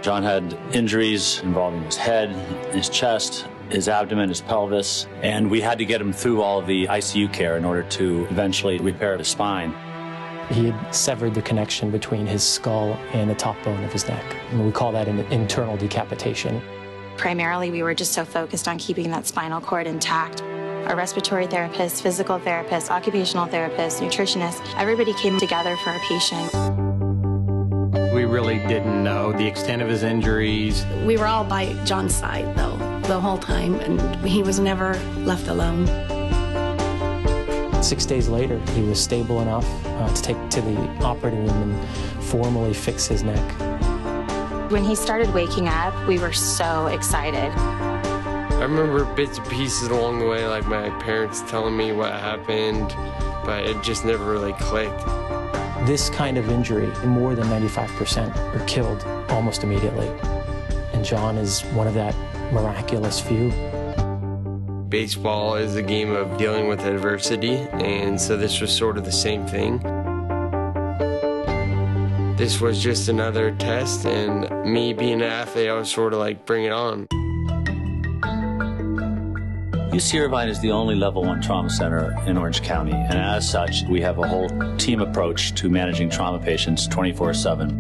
John had injuries involving his head, his chest, his abdomen, his pelvis, and we had to get him through all of the ICU care in order to eventually repair his spine. He had severed the connection between his skull and the top bone of his neck. And we call that an internal decapitation. Primarily, we were just so focused on keeping that spinal cord intact. Our respiratory therapists, physical therapists, occupational therapists, nutritionists, everybody came together for our patient. We really didn't know the extent of his injuries. We were all by John's side, though, the whole time, and he was never left alone. 6 days later, he was stable enough to take to the operating room and formally fix his neck. When he started waking up, we were so excited. I remember bits and pieces along the way, like my parents telling me what happened, but it just never really clicked. This kind of injury, more than 95% are killed almost immediately. And John is one of that miraculous few. Baseball is a game of dealing with adversity, and so this was sort of the same thing. This was just another test, and me being an athlete, I was sort of like, bring it on. UC Irvine is the only level 1 trauma center in Orange County, and as such, we have a whole team approach to managing trauma patients 24/7.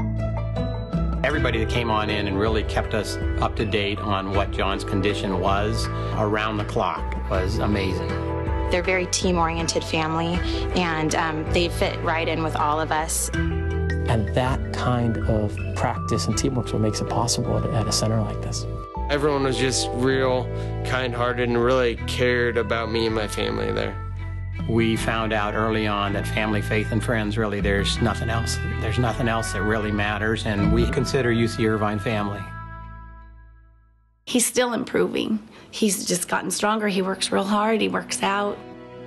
Everybody that came on in and really kept us up to date on what John's condition was around the clock was amazing. They're a very team-oriented family, and they fit right in with all of us. And that kind of practice and teamwork is what makes it possible at a center like this. Everyone was just real kind-hearted and really cared about me and my family there. We found out early on that family, faith, and friends, really, there's nothing else. There's nothing else that really matters, and we consider UC Irvine family. He's still improving. He's just gotten stronger. He works real hard. He works out.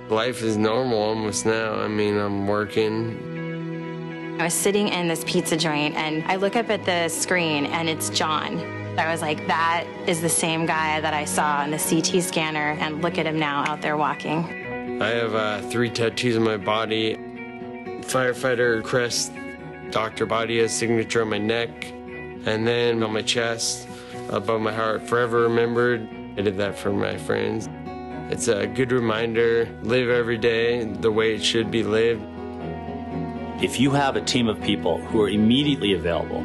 Life is normal almost now. I mean, I'm working. I was sitting in this pizza joint, and I look up at the screen, and it's John. I was like, that is the same guy that I saw on the CT scanner, and look at him now out there walking. I have 3 tattoos on my body. Firefighter crest, Dr. Badia's signature on my neck, and then on my chest, above my heart, forever remembered. I did that for my friends. It's a good reminder, live every day the way it should be lived. If you have a team of people who are immediately available,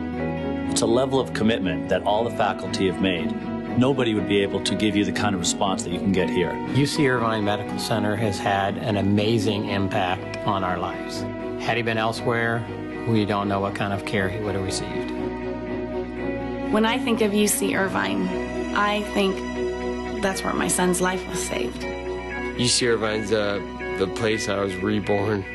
it's a level of commitment that all the faculty have made. Nobody would be able to give you the kind of response that you can get here. UC Irvine Medical Center has had an amazing impact on our lives. Had he been elsewhere, we don't know what kind of care he would have received. When I think of UC Irvine, I think that's where my son's life was saved. UC Irvine's the place I was reborn.